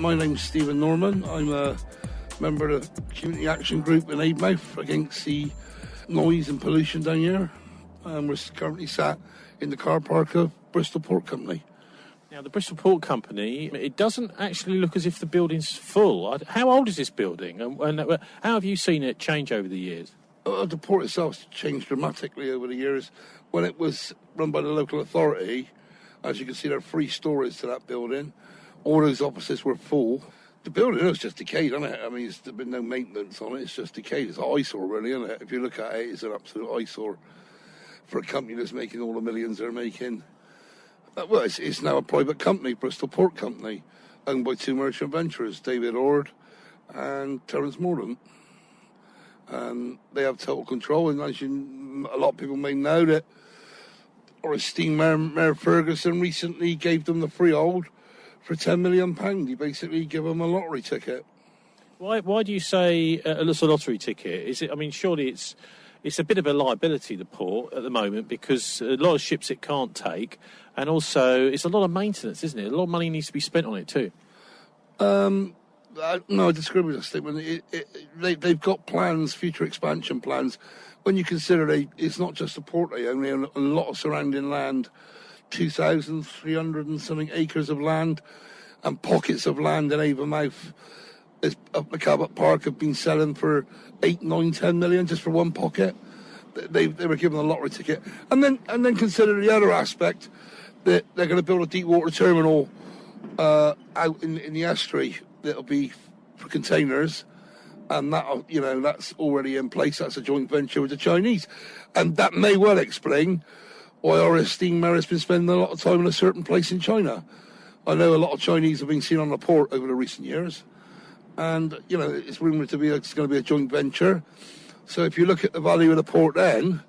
My name's Stephen Norman. I'm a member of the Community Action Group in Avonmouth against the noise and pollution down here. We're currently sat in the car park of Bristol Port Company. Now, the Bristol Port Company, it doesn't actually look as if the building's full. How old is this building, and how have you seen it change over the years? The port itself changed dramatically over the years. When it was run by the local authority, as you can see, there are 3 stories to that building. All those offices were full. The building is just decayed, isn't it? I mean, there's been no maintenance on it. It's just decayed. It's an eyesore, really, isn't it? If you look at it, it's an absolute eyesore for a company that's making all the millions they're making. Well, it's now a private company, Bristol Port Company, owned by 2 merchant venturers, David Ord and Terence Mordaunt. And they have total control. And as a lot of people may know, that our esteemed Mayor Ferguson recently gave them the freehold for £10 million. He basically gave them a lottery ticket. Why do you say it's a lottery ticket? Is it? I mean, surely it's a bit of a liability, the port, at the moment, because a lot of ships it can't take, and also it's a lot of maintenance, isn't it? A lot of money needs to be spent on it too. No, I disagree with that statement. They've got plans, future expansion plans. When you consider it's not just the port they own, they own a lot of surrounding land, 2,300 and something acres of land, and pockets of land in Avonmouth. Up the Cabot Park have been selling for 8, 9, 10 million just for one pocket. They were given a lottery ticket. And then consider the other aspect, that they're going to build a deep water terminal out in the estuary that'll be for containers, and that's already in place. That's a joint venture with the Chinese, and that may well explain why our esteemed mayor has been spending a lot of time in a certain place in China. I know a lot of Chinese have been seen on the port over the recent years, and it's rumoured to be it's going to be a joint venture. So if you look at the value of the port, then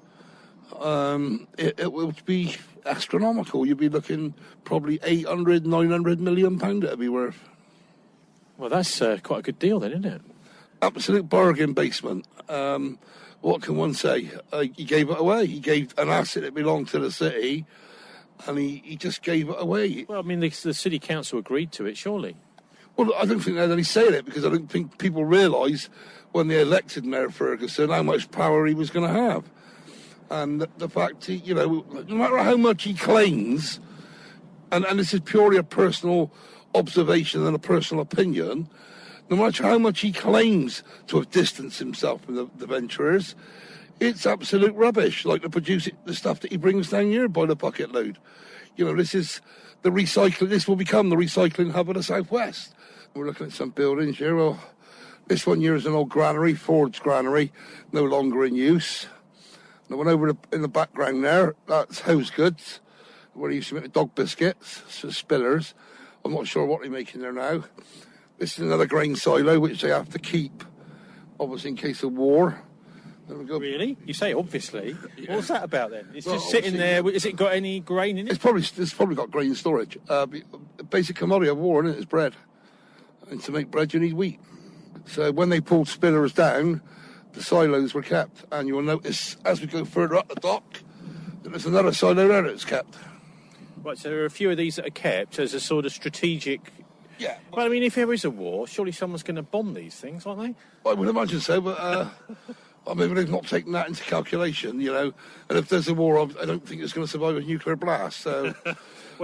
it will be astronomical. You'd be looking probably 800, 900 million pound it'd be worth. Well, that's quite a good deal then, isn't it? Absolute bargain basement. What can one say? He gave it away. He gave an asset that belonged to the city, and he just gave it away. Well, I mean, the City Council agreed to it, surely. Well, I don't think they're only saying it because I don't think people realise when they elected Mayor Ferguson how much power he was going to have. And the fact, no matter how much he claims, and this is purely a personal observation and a personal opinion, no matter how much he claims to have distanced himself from the venturers, it's absolute rubbish, like the stuff that he brings down here by the bucket load. This is the recycling, this will become the recycling hub of the southwest. We're looking at some buildings here. Well, this one here is an old granary, Ford's granary, no longer in use. And the one over in the background there, that's House Goods, where he used to make the dog biscuits, so spillers. I'm not sure what they're making there now. This is another grain silo, which they have to keep, obviously in case of war. There we go. Really? You say obviously. Yeah. What's that about then? It's just sitting there. Has it got any grain in it? It's probably got grain storage. Basic commodity of war, isn't it? Is bread. And to make bread, you need wheat. So when they pulled spillers down, the silos were kept. And you will notice, as we go further up the dock, that there's another silo there that's kept. Right, so there are a few of these that are kept as a sort of strategic... Yeah. But I mean, if there is a war, surely someone's going to bomb these things, aren't they? Well, I would imagine so, but I mean, they've not taken that into calculation, And if there's a war, I don't think it's going to survive a nuclear blast, so... Well,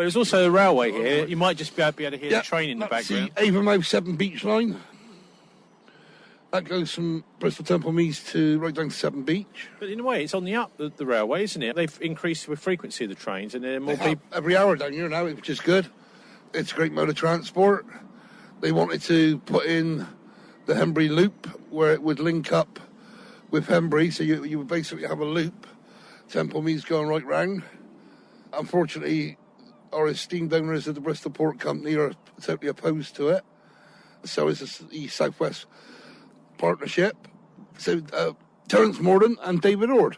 there's also a railway here. You might just be able to hear the train in the background. The Avonmouth 7 Beach line. That goes from Bristol Temple Meads to right down to 7 Beach. But in a way, it's on the up, the railway, isn't it? They've increased the frequency of the trains, and there are more people... Every hour down here now, which is good. It's a great mode of transport. They wanted to put in the Hembury Loop, where it would link up with Hembury, so you would basically have a loop. Temple Meads going right round. Unfortunately, our esteemed owners of the Bristol Port Company are totally opposed to it. So is the South West Partnership. So Terence Mordaunt and David Ord,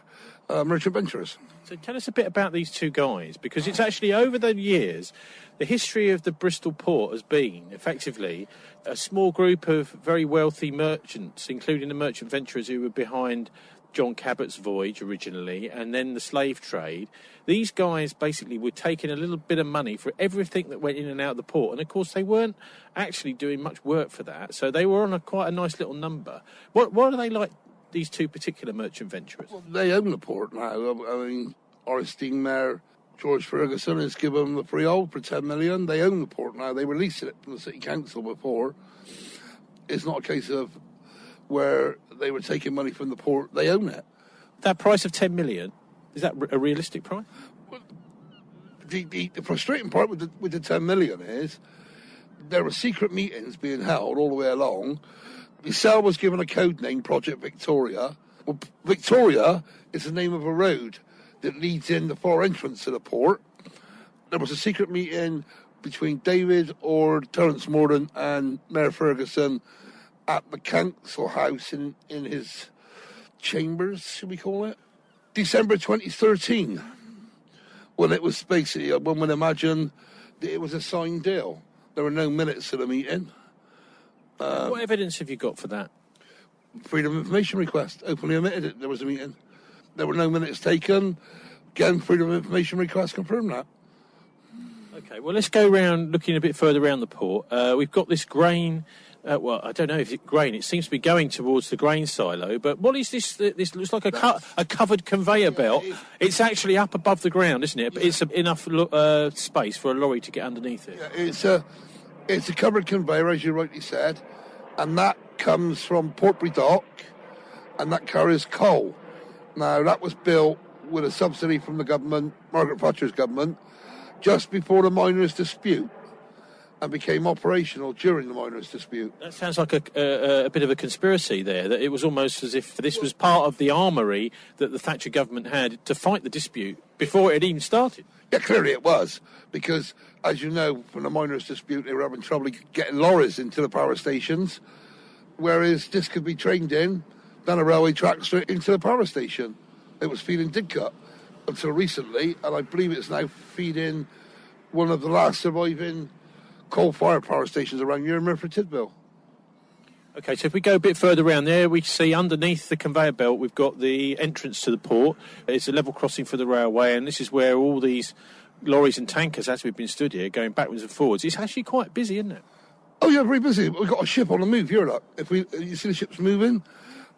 merchant venturers. So tell us a bit about these two guys, because it's actually over the years, the history of the Bristol Port has been effectively a small group of very wealthy merchants, including the merchant venturers who were behind John Cabot's voyage originally, and then the slave trade. These guys basically were taking a little bit of money for everything that went in and out of the port, and of course they weren't actually doing much work for that, so they were on quite a nice little number. What are they like, these two particular merchant venturers? Well, they own the port now. I mean, Orestein Mayor George Ferguson has given them the freehold for 10 million. They own the port now. They were leasing it from the City Council before. It's not a case of where they were taking money from the port. They own it. That price of 10 million, is that a realistic price? Well, the frustrating part with the 10 million is there were secret meetings being held all the way along. Michelle was given a code name, Project Victoria. Well, Victoria is the name of a road that leads in the far entrance to the port. There was a secret meeting between David or Terence Morden and Mayor Ferguson at the council house in his chambers, should we call it? December 2013, when it was basically, one would imagine that it was a signed deal. There were no minutes of the meeting. What evidence have you got for that? Freedom of information request, openly admitted it, there was a meeting. There were no minutes taken. Again, freedom of information request confirmed that. Okay, well, let's go around looking a bit further around the port. We've got this grain. Well, I don't know if it's grain. It seems to be going towards the grain silo. But what is this? This looks like a covered conveyor belt. It's actually up above the ground, isn't it? But it's enough space for a lorry to get underneath it. Yeah, it's a covered conveyor, as you rightly said, and that comes from Portbury Dock, and that carries coal. Now, that was built with a subsidy from the government, Margaret Thatcher's government, just before the miners' dispute, and became operational during the miners' dispute. That sounds like a bit of a conspiracy there, that it was almost as if this was part of the armoury that the Thatcher government had to fight the dispute before it had even started. Yeah, clearly it was, because, as you know, from the miners' dispute, they were having trouble getting lorries into the power stations, whereas this could be trained in, down a railway track straight into the power station. It was feeding Didcot until recently, and I believe it's now feeding one of the last surviving coal-fired power stations around here in Milford Tidville. Okay, so if we go a bit further around there, we see underneath the conveyor belt we've got the entrance to the port. It's a level crossing for the railway, and this is where all these lorries and tankers, as we've been stood here, going backwards and forwards. It's actually quite busy, isn't it? Oh yeah, very busy. We've got a ship on the move here. Look, you see the ship's moving.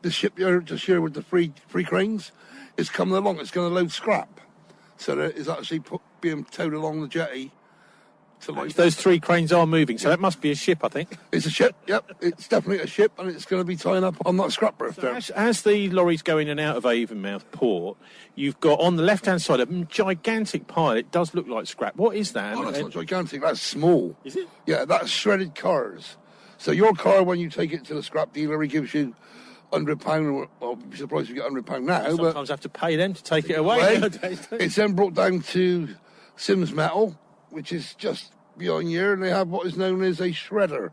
The ship here, just here with the three cranes, is coming along. It's going to load scrap, so that is actually being towed along the jetty. Those three cranes are moving, so that must be a ship, I think. It's a ship, yep. It's definitely a ship, and it's going to be tying up on that scrap berth there. As the lorries go in and out of Avonmouth Port, you've got on the left-hand side a gigantic pile. It does look like scrap. What is that? Oh, that's not gigantic. That's small. Is it? Yeah, that's shredded cars. So your car, when you take it to the scrap dealer, he gives you £100. Well, I'd be surprised if you get £100 now. You sometimes have to pay them to take it away. It's then brought down to Sims Metal, which is just beyond here, and they have what is known as a shredder.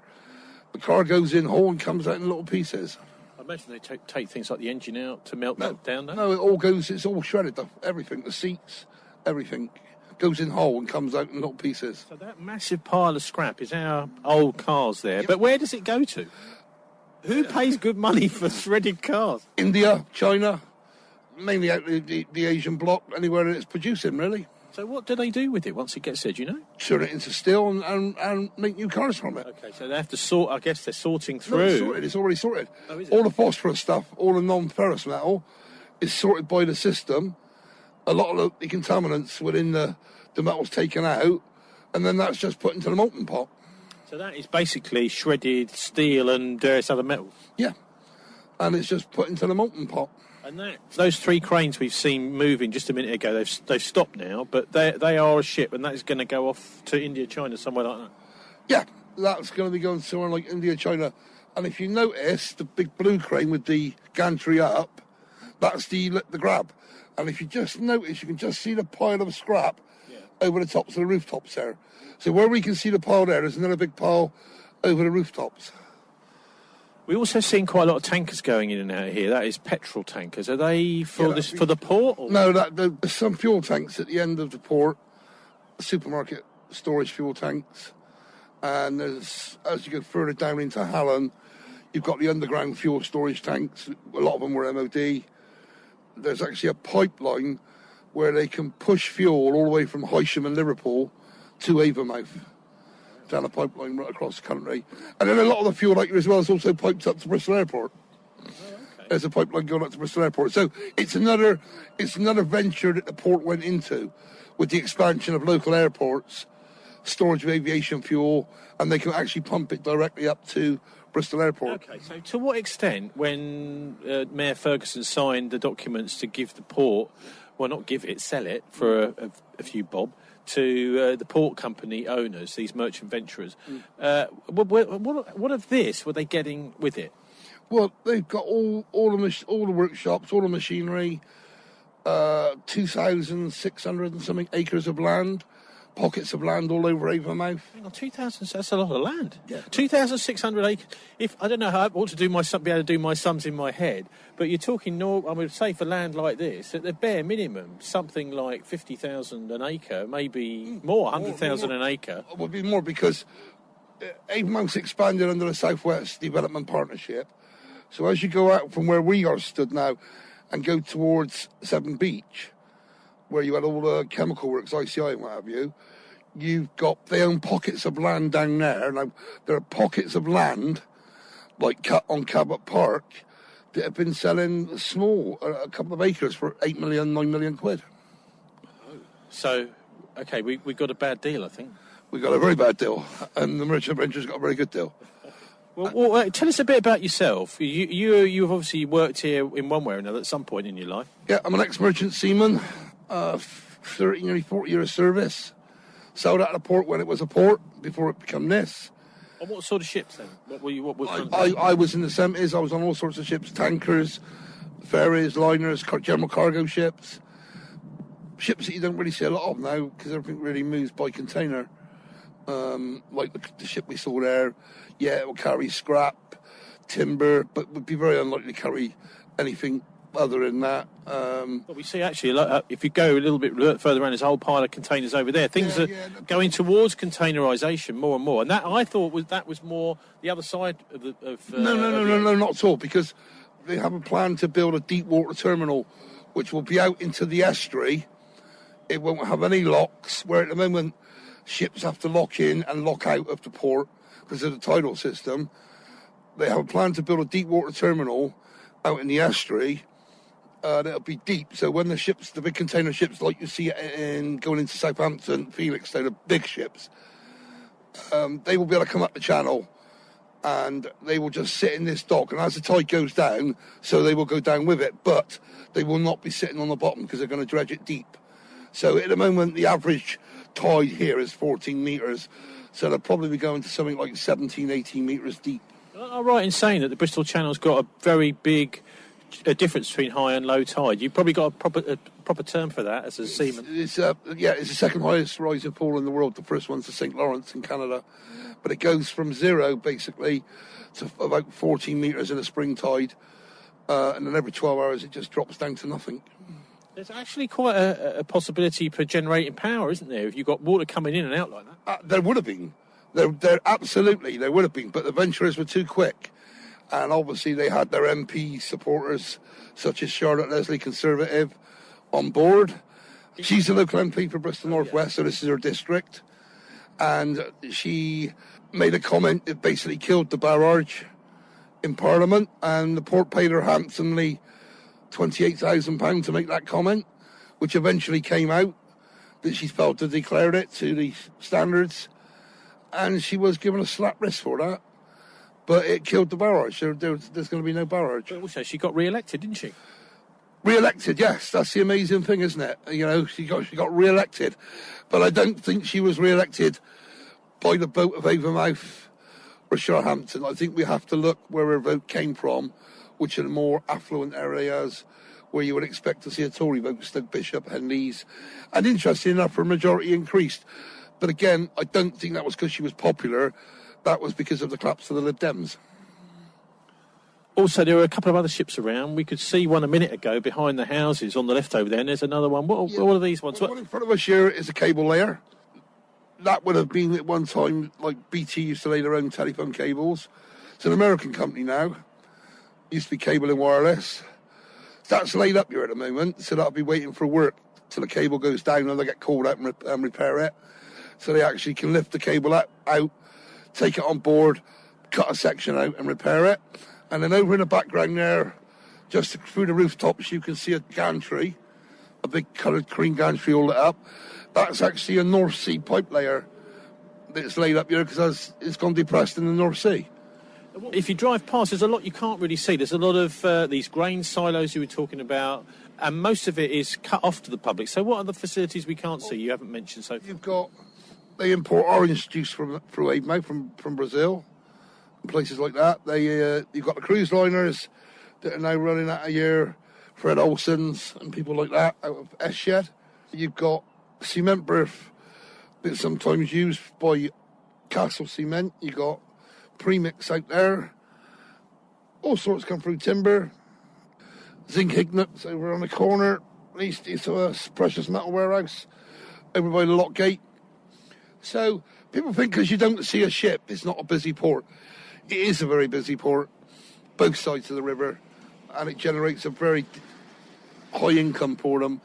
The car goes in whole and comes out in little pieces. I imagine they take things like the engine out to melt that down, don't No, it's all shredded. Everything, the seats, everything goes in whole and comes out in little pieces. So that massive pile of scrap is our old cars there. Yep. But where does it go to? Who pays good money for shredded cars? India, China, mainly out the Asian bloc, anywhere that it's producing, really. So what do they do with it once it gets there, do you know? Turn it into steel and make new cars from it. Okay, so they have to sort, I guess they're sorting through. No, it's sorted. It's already sorted. Oh, is it? All the phosphorus stuff, all the non-ferrous metal is sorted by the system. A lot of the contaminants within the metal's taken out, and then that's just put into the molten pot. So that is basically shredded steel and various other metals? Yeah, and it's just put into the molten pot. And those three cranes we've seen moving just a minute ago, they've stopped now, but they are a ship, and that is going to go off to India, China, somewhere like that. Yeah, that's going to be going somewhere like India, China. And if you notice, the big blue crane with the gantry up, that's the grab. And if you just notice, you can just see the pile of scrap over the tops of the rooftops there. So where we can see the pile there's another big pile over the rooftops. We also seen quite a lot of tankers going in and out of here. That is petrol tankers. Are they for the port? Or? No, there's some fuel tanks at the end of the port, supermarket storage fuel tanks. And there's, as you go further down into Hallen, you've got the underground fuel storage tanks. A lot of them were MOD. there's actually a pipeline where they can push fuel all the way from Heysham and Liverpool to Avonmouth, down a pipeline right across the country. And then a lot of the fuel out here as well is also piped up to Bristol Airport. There's a pipeline going up to Bristol Airport. So it's another venture that the port went into with the expansion of local airports, storage of aviation fuel, and they can actually pump it directly up to Bristol Airport. Okay, so to what extent, when Mayor Ferguson signed the documents to give the port, well, not give it, sell it for a few bob to the port company owners, these merchant venturers, what of this were they getting with it? Well, they've got all the workshops, all the machinery, 2,600 and something acres of land, pockets of land all over Avonmouth. Hang on, 2,000, that's a lot of land. Yeah. 2,600 acres. If I don't know how I ought to be able to do my sums in my head, but you're talking, I would say for land like this, at the bare minimum, something like 50,000 an acre, maybe more, 100,000 an acre. It would be more because Avonmouth's expanded under the South West Development Partnership. So as you go out from where we are stood now and go towards Severn Beach, where you had all the chemical works, ICI and what have you, they own pockets of land down there. Now, there are pockets of land, like on Cabot Park, that have been selling small, a couple of acres for 8 million, 9 million quid. So, okay, we got a bad deal, I think. We got a very bad deal, and the merchant venture's got a very good deal. Well, tell us a bit about yourself. You've obviously worked here in one way or another at some point in your life. Yeah, I'm an ex-merchant seaman, 30, nearly 40 years service. Sailed out of the port when it was a port, before it became this. And what sort of ships then? I was in the 70s, I was on all sorts of ships, tankers, ferries, liners, general cargo ships. Ships that you don't really see a lot of now, because everything really moves by container. Like the ship we saw there, yeah, it will carry scrap, timber, but would be very unlikely to carry anything other than that. But we see actually, if you go a little bit further around, there's a whole pile of containers over there. Things are going towards containerisation more and more, and that I thought was more the other side of the. No, not at all, because they have a plan to build a deep water terminal, which will be out into the estuary. It won't have any locks, where at the moment ships have to lock in and lock out of the port because of the tidal system. They have a plan to build a deep water terminal out in the estuary, and it'll be deep. So when the big container ships like you see going into Southampton, Felix, they're the big ships, they will be able to come up the channel and they will just sit in this dock. And as the tide goes down, so they will go down with it, but they will not be sitting on the bottom because they're going to dredge it deep. So at the moment, the average tide here is 14 metres, so they'll probably be going to something like 17, 18 metres deep. I'm right in saying that the Bristol Channel's got a very big difference between high and low tide. You've probably got a proper term for that as a seaman. It's the second highest rising pool in the world. The first one's the St. Lawrence in Canada. But it goes from zero, basically, to about 14 metres in a spring tide, and then every 12 hours it just drops down to nothing. There's actually quite a possibility for generating power, isn't there, if you've got water coming in and out like that? There would have been. There would have been, but the venturers were too quick. And obviously they had their MP supporters, such as Charlotte Leslie, Conservative, on board. She's a local MP for Bristol North West, so this is her district. And she made a comment that basically killed the barrage in Parliament, and the port paid her handsomely £28,000 to make that comment, which eventually came out that she failed to declare it to the standards, and she was given a slap wrist for that. But it killed the barrage. There's going to be no barrage. But also, she got re-elected, didn't she? Re-elected, yes. That's the amazing thing, isn't it? You know, she got re-elected. But I don't think she was re-elected by the vote of Avonmouth or Sharhampton. I think we have to look where her vote came from, which are the more affluent areas where you would expect to see a Tory vote, Stoke Bishop, Henleys. And interesting enough, her majority increased. But again, I don't think that was because she was popular. That was because of the collapse of the Lib Dems. Also, there were a couple of other ships around. We could see one a minute ago behind the houses on the left over there, and there's another one. What are these ones? One in front of us here is a cable layer. That would have been at one time, like BT used to lay their own telephone cables. It's an American company now. Used to be Cable and Wireless. That's laid up here at the moment, so that'll be waiting for work till the cable goes down and they get called out and repair it. So they actually can lift the cable out, take it on board, cut a section out and repair it. And then over in the background there, just through the rooftops, you can see a gantry, a big coloured green gantry all lit up. That's actually a North Sea pipe layer that's laid up here because it's gone depressed in the North Sea. If you drive past, there's a lot you can't really see. There's a lot of these grain silos you were talking about, and most of it is cut off to the public. So what are the facilities we can't see you haven't mentioned so far? They import orange juice through Avonmouth from Brazil, and places like that. You've got the cruise liners that are now running out a year, Fred Olsen's and people like that out of Eshed. You've got cement berth that's sometimes used by Castle Cement. You've got premix out there. All sorts come through timber. Zinc Ignites over on the corner. East of a precious metal warehouse over by the lock gate. So people think because you don't see a ship, it's not a busy port. It is a very busy port, both sides of the river, and it generates a very high income for them.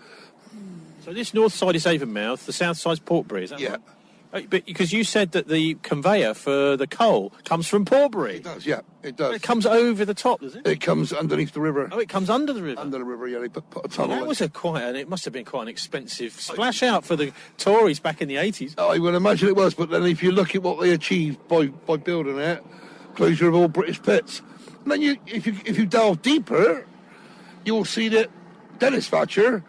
So this north side is Avonmouth, the south side's Portbury, is that right? But because you said that the conveyor for the coal comes from Portbury. It does, yeah, it does. It comes over the top, does it? It comes underneath the river. Oh, it comes under the river? Under the river, yeah. They put a tunnel. That was it must have been quite an expensive splash out for the Tories back in the 80s. I would imagine it was, but then if you look at what they achieved by building it, closure of all British pits. And then if you delve deeper, you'll see that Dennis Thatcher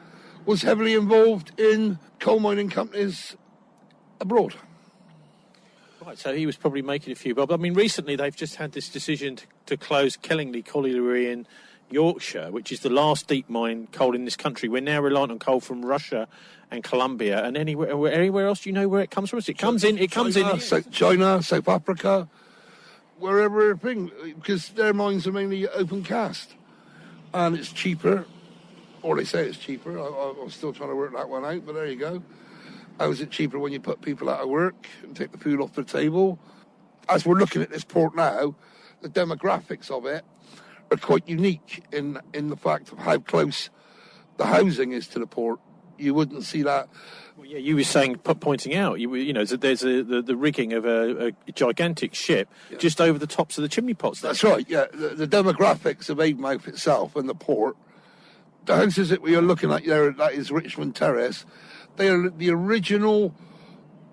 was heavily involved in coal mining companies abroad. Right, so he was probably making a few bob. I mean, recently they've just had this decision to close Kellingley Colliery in Yorkshire, which is the last deep mine coal in this country. We're now reliant on coal from Russia and Colombia, and anywhere else. Do you know where it comes from? It comes in. China, South Africa, wherever, because their mines are mainly open cast, and it's cheaper, or they say it's cheaper. I'm still trying to work that one out, but there you go. How is it cheaper when you put people out of work and take the food off the table? As we're looking at this port now, the demographics of it are quite unique in the fact of how close the housing is to the port. You wouldn't see that. Well, yeah, you were saying, pointing out, there's the rigging of a gigantic ship just over the tops of the chimney pots there. That's right, yeah. The demographics of Avonmouth itself and the port, the houses that we are looking at there, that is Richmond Terrace, they are the original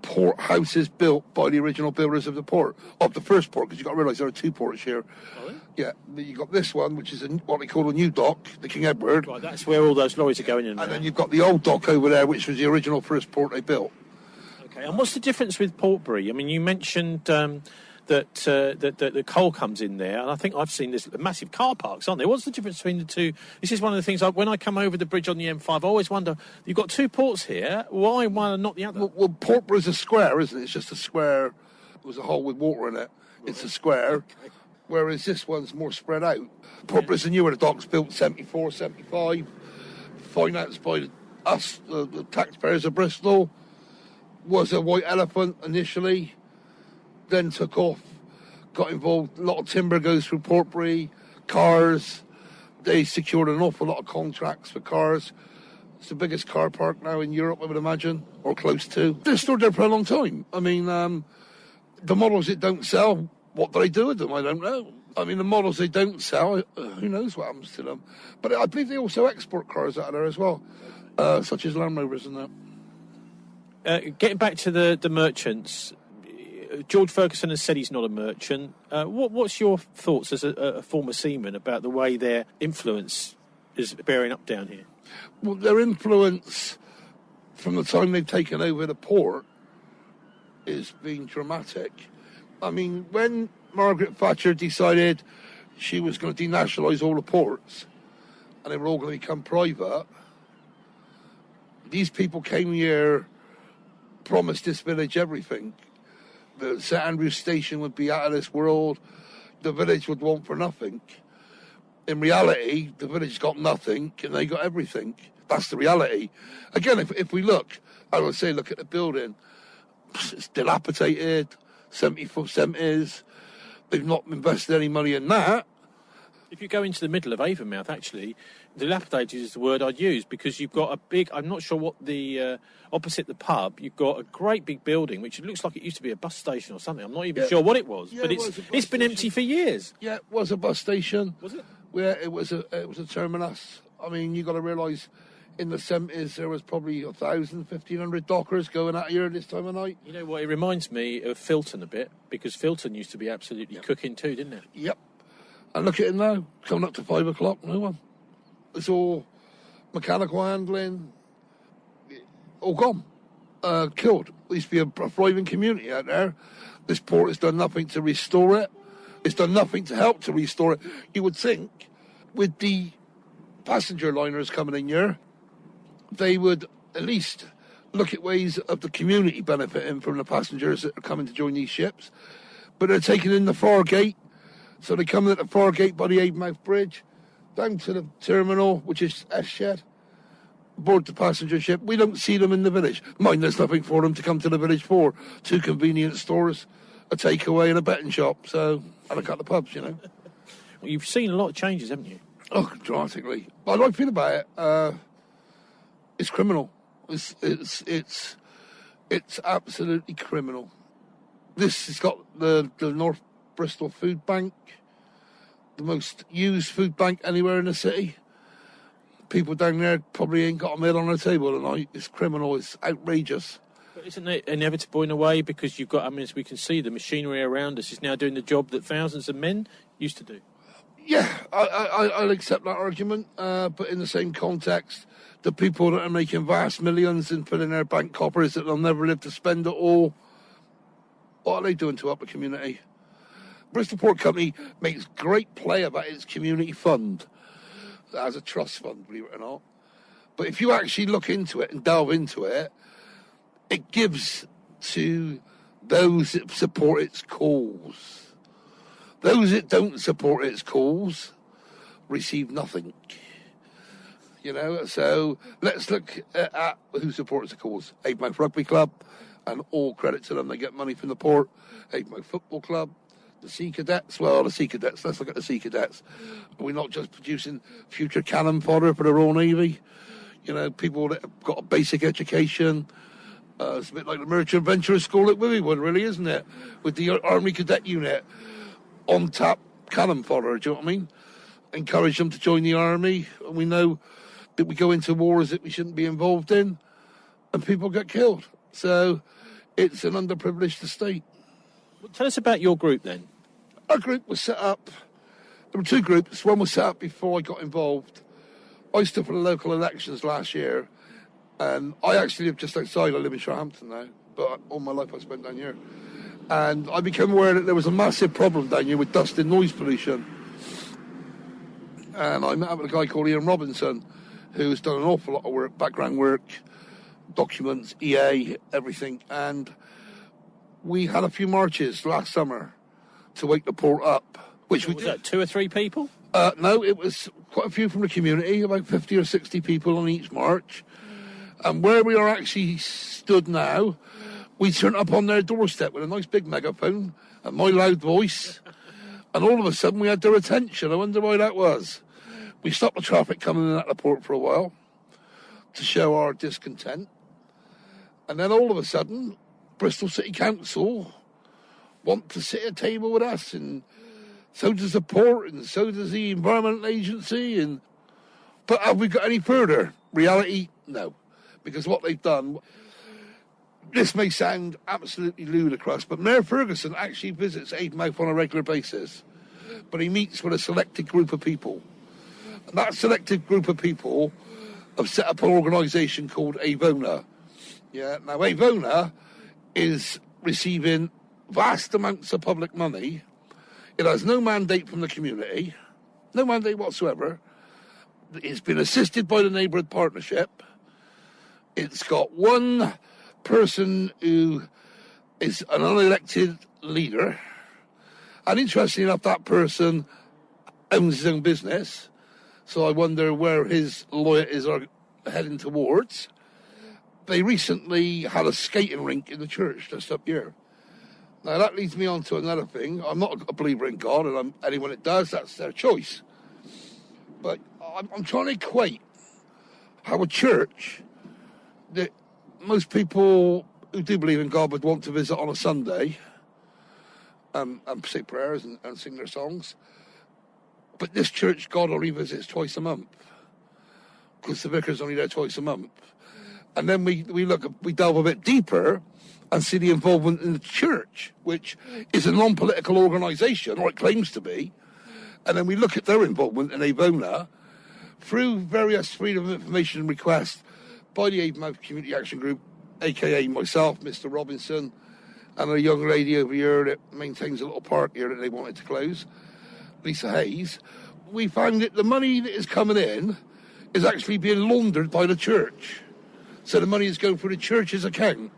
port houses built by the original builders of the port, of the first port, because you've got to realise there are two ports here. Oh, really? Yeah, you've got this one, which is what they call a new dock, the King Edward. Right, that's where all those lorries are going in. And then you've got the old dock over there, which was the original first port they built. Okay, and what's the difference with Portbury? I mean, you mentioned that the coal comes in there, and I think I've seen this massive car parks, aren't there? What's the difference between the two? This is one of the things, when I come over the bridge on the M5, I always wonder, you've got two ports here, why one and not the other? Well, Portbury's a square, isn't it? It's just a square. There's a hole with water in it. It's a square, okay. Whereas this one's more spread out. Portbury's a newer docks, built 74, 75, financed by us, the taxpayers of Bristol, was a white elephant initially, then took off, got involved. A lot of timber goes through Portbury, cars. They secured an awful lot of contracts for cars. It's the biggest car park now in Europe, I would imagine, or close to. They're stored there for a long time. I mean, the models that don't sell, what do they do with them? I don't know. I mean, the models they don't sell, who knows what happens to them. But I believe they also export cars out of there as well, such as Land Rovers and that. Getting back to the merchants, George Ferguson has said he's not a merchant. What's your thoughts as a former seaman about the way their influence is bearing up down here? Well, their influence from the time they've taken over the port is being dramatic. I mean, when Margaret Thatcher decided she was going to denationalise all the ports and they were all going to become private, these people came here, promised this village everything. The St Andrews station would be out of this world. The village would want for nothing. In reality, the village got nothing and they got everything. That's the reality. Again, if we look, I would say, look at the building. It's dilapidated, 70s. They've not invested any money in that. If you go into the middle of Avonmouth, actually, dilapidated is the word I'd use, because you've got a big, I'm not sure what the, opposite the pub, you've got a great big building, which looks like it used to be a bus station or something. I'm not even sure what it was, but it's been empty for years. Yeah, it was a bus station. Was it? Yeah, it was a terminus. I mean, you got to realise, in the 70s, there was probably 1,000, 1,500 dockers going out here this time of night. You know what, it reminds me of Filton a bit, because Filton used to be absolutely cooking too, didn't it? Yep. And look at it now, coming up to 5 o'clock, no one. It's all mechanical handling, all gone, killed. There used to be a thriving community out there. This port has done nothing to restore it. It's done nothing to help to restore it. You would think, with the passenger liners coming in here, they would at least look at ways of the community benefiting from the passengers that are coming to join these ships. But they're taking in the far gate. So they come in at the far gate by the Avonmouth Bridge, down to the terminal, which is S-Shed, board the passenger ship. We don't see them in the village. Mind, there's nothing for them to come to the village for. 2 convenience stores, a takeaway and a betting shop. So, and a couple of pubs, you know. Well, you've seen a lot of changes, haven't you? Oh, dramatically. But I feel about it. It's criminal. It's absolutely criminal. This has got the North Bristol Food Bank, the most used food bank anywhere in the city. People down there probably ain't got a meal on their table tonight. It's criminal, it's outrageous. But isn't it inevitable in a way, because you've got, I mean, as we can see, the machinery around us is now doing the job that thousands of men used to do? Yeah, I'll accept that argument, but in the same context, the people that are making vast millions and putting their bank coppers that they'll never live to spend it all, what are they doing to help the community? Bristol Port Company makes great play about its community fund as a trust fund, believe it or not. But if you actually look into it and delve into it, it gives to those that support its cause. Those that don't support its cause receive nothing. You know, so let's look at who supports the cause. Avonmouth Rugby Club, and all credit to them, they get money from the port. Avonmouth Football Club. The Sea Cadets, let's look at the Sea Cadets. Are we not just producing future cannon fodder for the Royal Navy? You know, people that have got a basic education. It's a bit like the Merchant Venturers School at Withywood, really, isn't it? With the Army Cadet Unit on tap cannon fodder, do you know what I mean? Encourage them to join the army, and we know that we go into wars that we shouldn't be involved in, and people get killed. So it's an underprivileged estate. Well, tell us about your group then. Our group was set up, there were 2 groups. One was set up before I got involved. I stood for the local elections last year, and I actually live just outside. I live in Sharhampton now, but all my life I spent down here. And I became aware that there was a massive problem down here with dust and noise pollution. And I met up with a guy called Ian Robinson, who's done an awful lot of work, background work, documents, EA, everything. And we had a few marches last summer to wake the port up, which we did. Was that 2 or 3 people? No, it was quite a few from the community, about 50 or 60 people on each march. And where we are actually stood now, we turned up on their doorstep with a nice big megaphone and my loud voice. And all of a sudden we had their attention. I wonder why that was. We stopped the traffic coming in at the port for a while to show our discontent. And then all of a sudden, Bristol City Council want to sit at a table with us, and so does the port, and so does the Environment Agency. But have we got any further? Reality, no. Because what they've done, this may sound absolutely ludicrous, but Mayor Ferguson actually visits Avonmouth on a regular basis. But he meets with a selected group of people. And that selected group of people have set up an organisation called Avona. Yeah, now Avona is receiving vast amounts of public money. It has no mandate from the community, no mandate whatsoever. It's been assisted by the neighbourhood partnership. It's got one person who is an unelected leader, and interestingly enough, that person owns his own business. So I wonder where his loyalties are heading towards. They recently had a skating rink in the church just up here. Now that leads me on to another thing. I'm not a believer in God, and anyone that does, that's their choice. But I'm trying to equate how a church that most people who do believe in God would want to visit on a Sunday and say prayers and sing their songs. But this church, God only visits twice a month because the vicar's only there twice a month. And then we delve a bit deeper and see the involvement in the church, which is a non-political organisation, or it claims to be. And then we look at their involvement in Avonmouth through various freedom of information requests by the Avonmouth Community Action Group, a.k.a. myself, Mr. Robinson, and a young lady over here that maintains a little park here that they wanted to close, Lisa Hayes. We found that the money that is coming in is actually being laundered by the church. So the money is going through the church's account.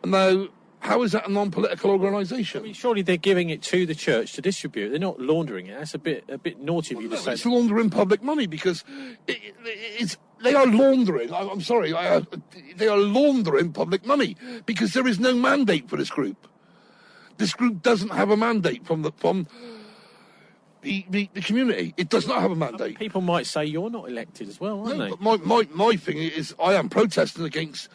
Now, how is that a non-political organisation? I mean, surely they're giving it to the church to distribute. They're not laundering it. That's a bit naughty of you to say. It's laundering public money because they are laundering. I'm sorry, they are laundering public money because there is no mandate for this group. This group doesn't have a mandate from the community. It does not have a mandate. People might say you're not elected as well, aren't they? But my thing is I am protesting against,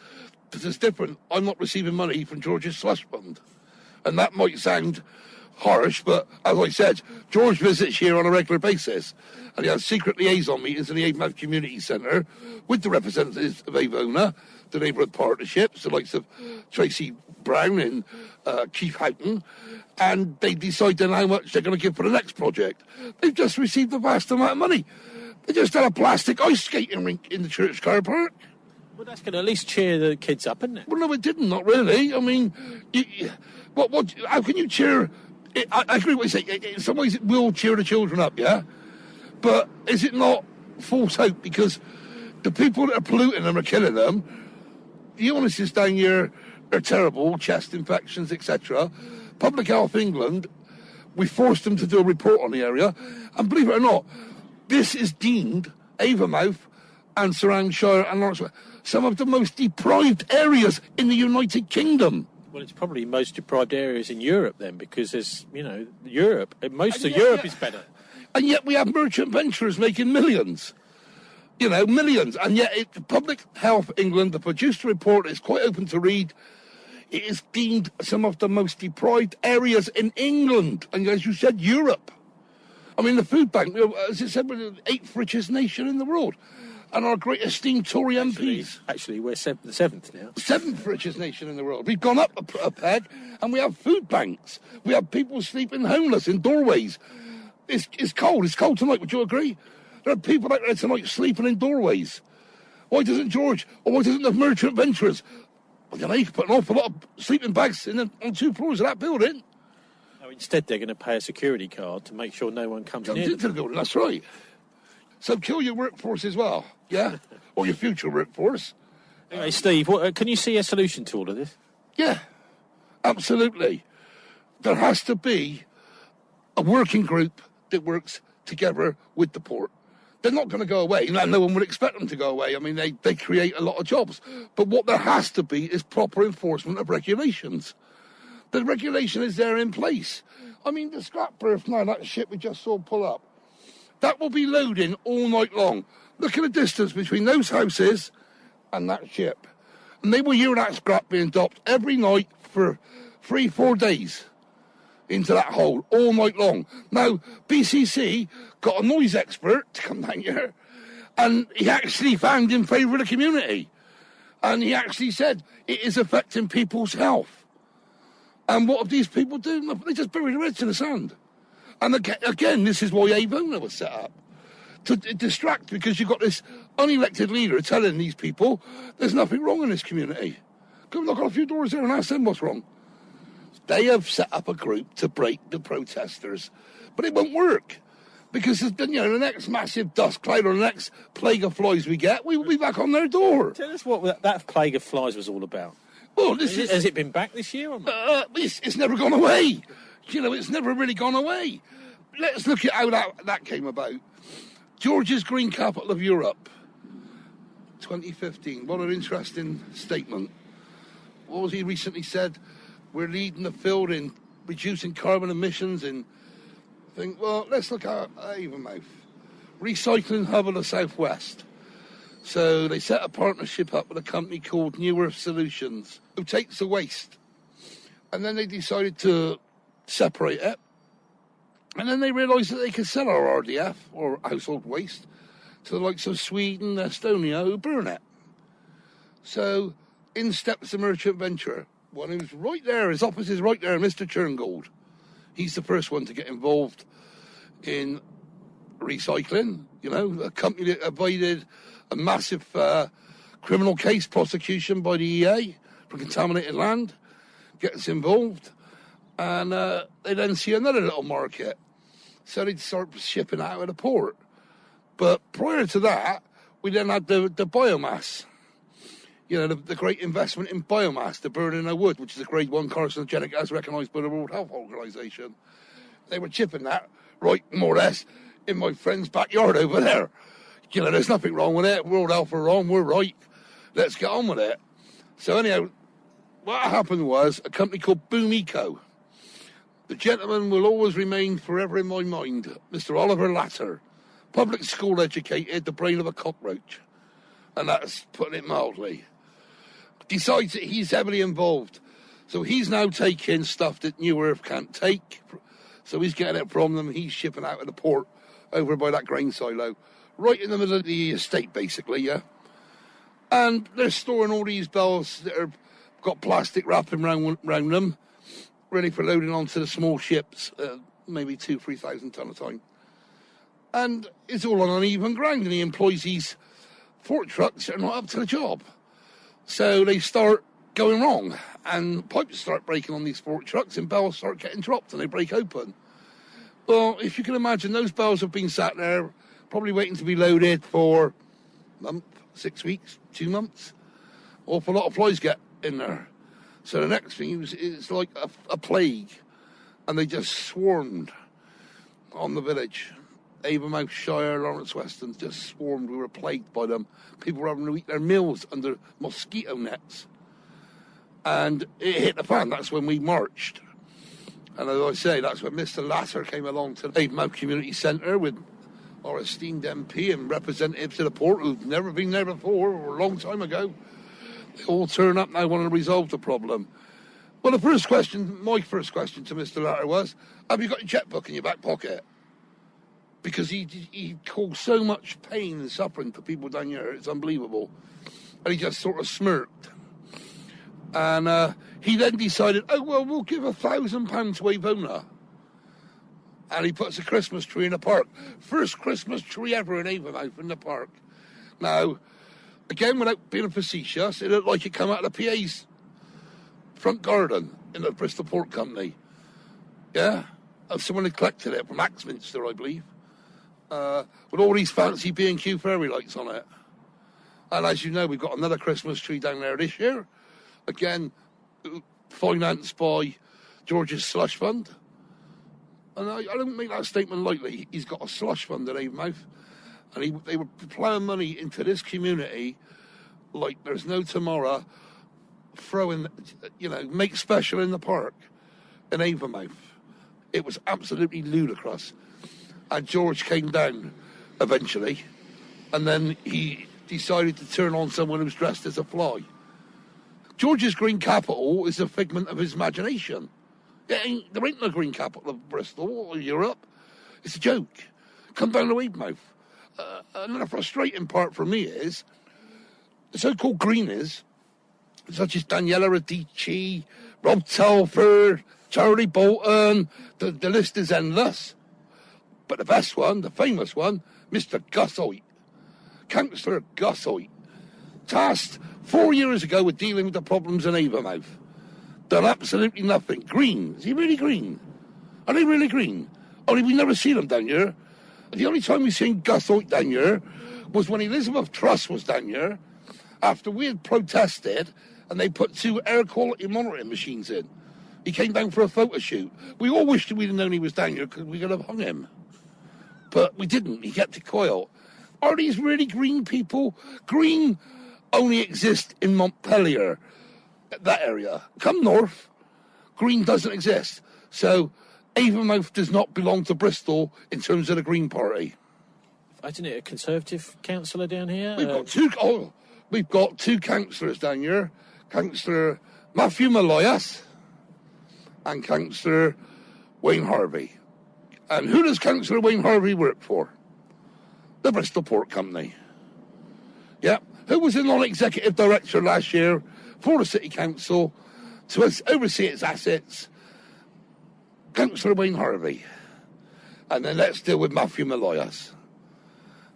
because it's different. I'm not receiving money from George's slush fund. And that might sound harsh, but as I said, George visits here on a regular basis, and he has secret liaison meetings in the Avonmouth Community Centre with the representatives of Avonmouth, the neighbourhood partnerships, the likes of Tracy Brown and Keith Houghton, and they decide then how much they're going to give for the next project. They've just received a vast amount of money. They just had a plastic ice skating rink in the church car park. Well, that's going to at least cheer the kids up, isn't it? Well, no, it didn't, not really. I mean, how can you cheer... I agree with what you say. In some ways, it will cheer the children up, yeah? But is it not false hope? Because the people that are polluting them are killing them. The illnesses down here are terrible, chest infections, etc. Public Health England, we forced them to do a report on the area. And believe it or not, this is deemed, Avonmouth and Surroundshire and Lawrenceville, some of the most deprived areas in the United Kingdom. Well, it's probably most deprived areas in Europe then, because there's, Europe, most of Europe is better. And yet we have merchant venturers making millions. Millions. And yet Public Health England, the produced report, is quite open to read. It is deemed some of the most deprived areas in England. And as you said, Europe. I mean, the food bank, as it said, we're the 8th richest nation in the world. And our great esteemed Tory MPs. Actually, we're the 7th now. 7th richest nation in the world. We've gone up a peg, and we have food banks. We have people sleeping homeless in doorways. It's cold. It's cold tonight. Would you agree? There are people out there tonight sleeping in doorways. Why doesn't George, or why doesn't the merchant venturers? Well, you could put an awful lot of sleeping bags on 2 floors of that building. No, instead, they're going to pay a security card to make sure no one comes near into the building. That's right. So kill your workforce as well, yeah? Or your future workforce. Anyway, Steve, can you see a solution to all of this? Yeah, absolutely. There has to be a working group that works together with the port. They're not going to go away. No one would expect them to go away. I mean, they create a lot of jobs. But what there has to be is proper enforcement of regulations. The regulation is there in place. I mean, the scrap berth now, that ship we just saw pull up, that will be loading all night long. Look at the distance between those houses and that ship. And they will hear that scrap being dumped every night for 3-4 days into that hole all night long. Now, BCC got a noise expert to come down here, and he actually found in favour of the community. And he actually said it is affecting people's health. And what have these people do? They just bury their heads in the sand. And again, this is why Avonmouth was set up. To distract, because you've got this unelected leader telling these people there's nothing wrong in this community. Come knock on a few doors there and ask them what's wrong. They have set up a group to break the protesters. But it won't work. Because the next massive dust cloud or the next plague of flies we get, we will be back on their door. Tell us what that plague of flies was all about. Well, has it been back this year or not? It's never gone away. It's never really gone away. Let's look at how that came about. George's Green Capital of Europe, 2015. What an interesting statement. What was he recently said? We're leading the field in reducing carbon emissions and think, well, let's look at Avonmouth. recycling hub of the southwest. So they set a partnership up with a company called New Earth Solutions, who takes the waste. And then they decided to separate it. And then they realised that they could sell our RDF, or household waste, to the likes of Sweden, Estonia, who burn it. So in steps the merchant venturer. One who's right there, his office is right there, Mr. Churngold. He's the first one to get involved in recycling. You know, a company that avoided a massive criminal case prosecution by the EA for contaminated land, gets involved, and they then see another little market. So they start shipping out of the port. But prior to that, we then had the biomass. You know, the great investment in biomass, the burning of wood, which is a grade 1 carcinogenic as recognised by the World Health Organisation. They were chipping that, right, more or less, in my friend's backyard over there. You know, there's nothing wrong with it. World Health are wrong, we're right. Let's get on with it. So anyhow, what happened was a company called Boom Eco. The gentleman will always remain forever in my mind, Mr. Oliver Latter, public school educated, the brain of a cockroach. And that's putting it mildly. Decides that he's heavily involved. So he's now taking stuff that New Earth can't take. So he's getting it from them. He's shipping out of the port over by that grain silo. Right in the middle of the estate, basically, yeah. And they're storing all these bales that have got plastic wrapping around them, ready for loading onto the small ships, maybe 2,000-3,000 tonne a time. And it's all on uneven ground, and he employs these fork trucks that are not up to the job. So they start going wrong, and pipes start breaking on these fork trucks, and bales start getting dropped, and they break open. Well, if you can imagine, those bales have been sat there, probably waiting to be loaded for a month, 6 weeks, 2 months. Awful lot of flies get in there. So the next thing it's like a plague, and they just swarmed on the village. Avonmouth, Shire, Lawrence Weston just swarmed. We were plagued by them. People were having to eat their meals under mosquito nets. And it hit the fan. That's when we marched. And as I say, that's when Mr. Latter came along to the Avonmouth Community Centre with our esteemed MP and representatives of the port who've never been there before, or a long time ago. They all turn up now wanting to resolve the problem. Well, my first question to Mr. Latter was, have you got your chequebook in your back pocket? Because he caused so much pain and suffering for people down here, it's unbelievable. And he just sort of smirked. And he then decided, oh, well, we'll give £1,000 to Avona. And he puts a Christmas tree in the park. First Christmas tree ever in Avonmouth in the park. Now, again, without being facetious, it looked like it came out of the PA's front garden in the Bristol Port Company. Yeah? And someone had collected it from Axminster, I believe. With all these fancy B&Q fairy lights on it. And as you know, we've got another Christmas tree down there this year. Again, financed by George's slush fund. And I don't make that statement lightly. He's got a slush fund at Avonmouth. And they were plowing money into this community like there's no tomorrow, throwing, make special in the park in Avonmouth. It was absolutely ludicrous. And George came down eventually, and then he decided to turn on someone who's dressed as a fly. George's green capital is a figment of his imagination. There ain't no green capital of Bristol or Europe. It's a joke. Come down to Avonmouth. Another frustrating part for me is the so-called greeners, such as Daniela Radici, Rob Telford, Charlie Bolton, the list is endless. But the best one, the famous one, Mr. Gus Hoyt, Councillor Gus Hoyt, tasked 4 years ago with dealing with the problems in Avonmouth. Done absolutely nothing. Green. Is he really green? Are they really green? Only we never seen them down here. The only time we seen Gus Hoyt down here was when Elizabeth Truss was down here, after we had protested and they put 2 air quality monitoring machines in. He came down for a photo shoot. We all wished we'd have known he was down here because we could have hung him. But we didn't. He kept it quiet. Are these really green people? Green only exists in Montpellier, that area. Come north, green doesn't exist. So Avonmouth does not belong to Bristol in terms of the Green Party. isn't it a Conservative councillor down here? We've got two councillors down here. Councillor Matthew Maloyas and Councillor Wayne Harvey. And who does Councillor Wayne Harvey work for? The Bristol Port Company. Yeah. Who was the non-executive director last year for the City Council to oversee its assets? Councillor Wayne Harvey. And then let's deal with Matthew Maloyas.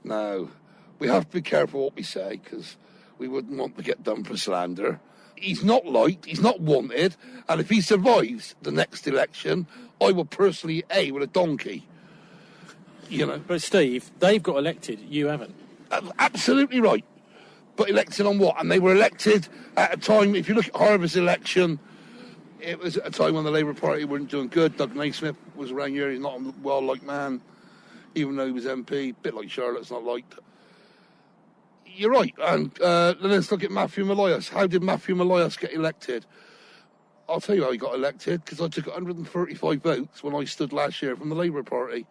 Now, we have to be careful what we say, because we wouldn't want to get done for slander. He's not liked, he's not wanted, and if he survives the next election, I will personally with a donkey. You know. But Steve, they've got elected, you haven't. Absolutely right. But elected on what? And they were elected at a time, if you look at Harvey's election, it was at a time when the Labour Party weren't doing good. Doug Naismith was around here, he's not a well-liked man, even though he was MP, a bit like Charlotte's not liked. You're right, and let's look at Matthew Maloyas. How did Matthew Maloyas get elected? I'll tell you how he got elected, because I took 135 votes when I stood last year from the Labour Party,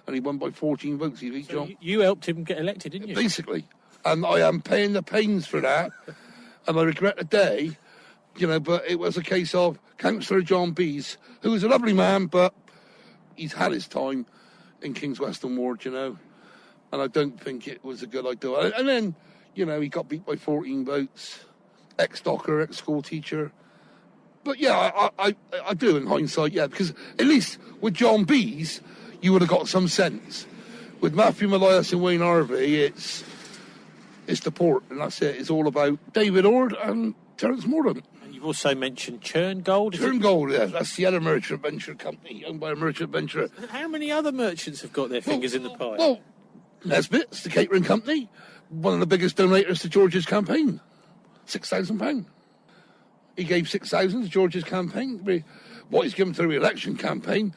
and he won by 14 votes. So you helped him get elected, didn't you? Basically. And I am paying the pains for that, and I regret the day, but it was a case of Councillor John Bees, who was a lovely man, but he's had his time in King's Weston Ward, and I don't think it was a good idea. And then, he got beat by 14 votes, ex-docker, ex-school teacher. But yeah, I do in hindsight, yeah, because at least with John Bees, you would have got some sense. With Matthew Maloyas and Wayne Harvey, it's the port, and that's it. It's all about David Ord and Terence Mordaunt. And you've also mentioned Churn Gold. Churn Gold, yeah, that's the other merchant venture company owned by a merchant venturer. How many other merchants have got their fingers in the pie? Well, Nesbitt's the catering company, one of the biggest donators to George's campaign, £6,000. He gave $6,000 to George's campaign. What he's given to the re-election campaign,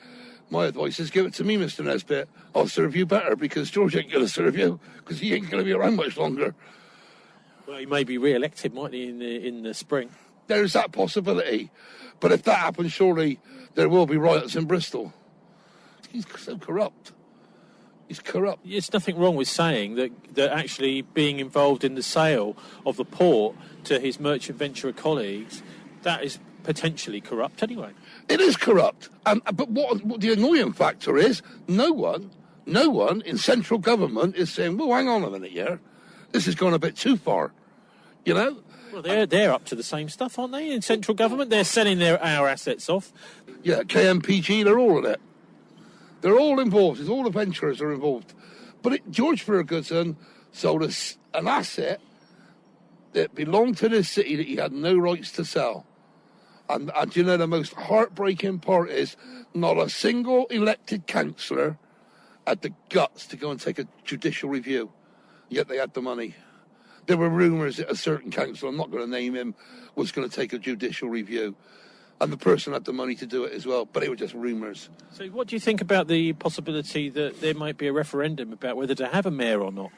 my advice is give it to me, Mr. Nesbitt. I'll serve you better, because George ain't going to serve you, because he ain't going to be around much longer. Well, he may be re-elected, mightn't he, in the spring? There's that possibility. But if that happens, surely there will be riots in Bristol. He's so corrupt. He's corrupt. There's nothing wrong with saying that actually being involved in the sale of the port to his merchant venturer colleagues, that is potentially corrupt anyway. It is corrupt. But what the annoying factor is, no one in central government is saying, well, hang on a minute here, this has gone a bit too far, Well, they're up to the same stuff, aren't they, in central government? They're selling our assets off. Yeah, KMPG, they're all in it. They're all involved. All the venturers are involved. But George Ferguson sold us an asset that belonged to this city that he had no rights to sell. And the most heartbreaking part is not a single elected councillor had the guts to go and take a judicial review, yet they had the money. There were rumours that a certain councillor, I'm not going to name him, was going to take a judicial review. And the person had the money to do it as well, but they were just rumours. So what do you think about the possibility that there might be a referendum about whether to have a mayor or not?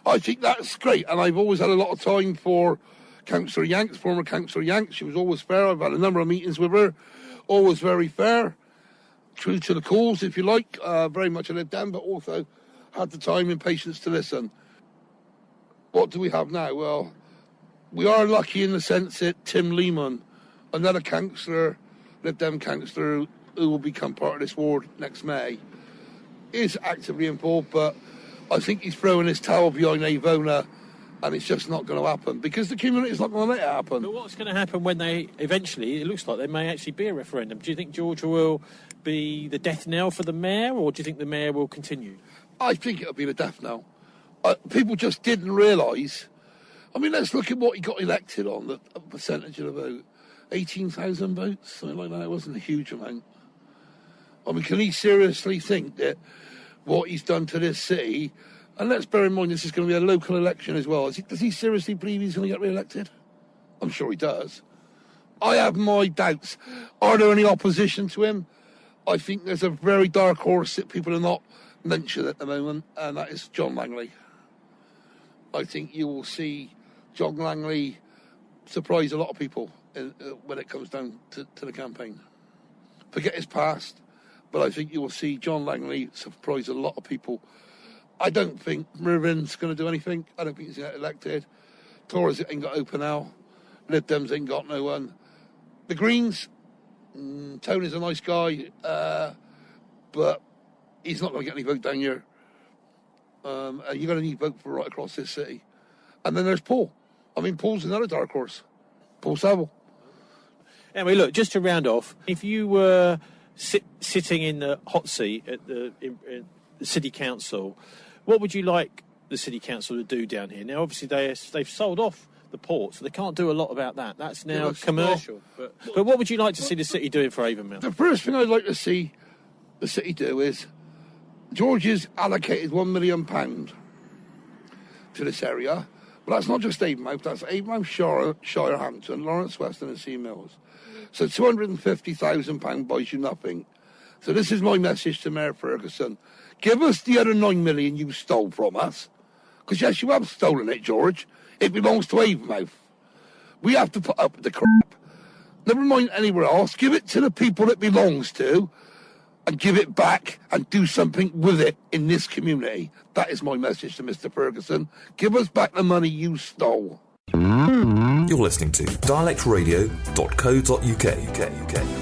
I think that's great, and I've always had a lot of time for Councillor Yanks, former Councillor Yanks. She was always fair. I've had a number of meetings with her, always very fair, true to the cause, if you like. Very much I lived down, but also had the time and patience to listen. What do we have now? Well, we are lucky in the sense that Tim Lehman, another councillor, Lib Dem councillor, who will become part of this ward next May, is actively involved, but I think he's throwing his towel behind Avona, and it's just not going to happen, because the community is not going to let it happen. But what's going to happen when it looks like there may actually be a referendum? Do you think Georgia will be the death knell for the mayor, or do you think the mayor will continue? I think it'll be the death knell. People just didn't realise. I mean, let's look at what he got elected on, the percentage of the vote. 18,000 votes, something like that. It wasn't a huge amount. I mean, can he seriously think that what he's done to this city, and let's bear in mind this is going to be a local election as well, does he seriously believe he's going to get re-elected? I'm sure he does. I have my doubts. Are there any opposition to him? I think there's a very dark horse that people are not mentioning at the moment, and that is John Langley. I think you will see John Langley surprise a lot of people when it comes down to the campaign. Forget his past, but I think you will see John Langley surprise a lot of people. I don't think Mervyn's going to do anything. I don't think he's going to get elected. Tories ain't got open now. Lib Dems ain't got no one. The Greens, Tony's a nice guy, but he's not going to get any vote down here. And you're going to need vote for right across this city. And then there's Paul. I mean, Paul's another dark horse. Paul Saville. Anyway, look, just to round off, if you were sitting in the hot seat at the City Council, what would you like the City Council to do down here? Now, obviously, they've sold off the port, so they can't do a lot about that. That's now commercial. But what would you like to see the city doing for Avonmouth? The first thing I'd like to see the city do is George has allocated £1 million to this area. But that's not just Avonmouth, that's Avonmouth, Shirehampton, Lawrence Weston and Sea Mills. So £250,000 buys you nothing. So this is my message to Mayor Ferguson. Give us the other £9 million you stole from us. Because yes, you have stolen it, George. It belongs to Avonmouth. We have to put up with the crap. Never mind anywhere else. Give it to the people it belongs to and give it back and do something with it in this community. That is my message to Mr. Ferguson. Give us back the money you stole. You're listening to dialectradio.co.uk.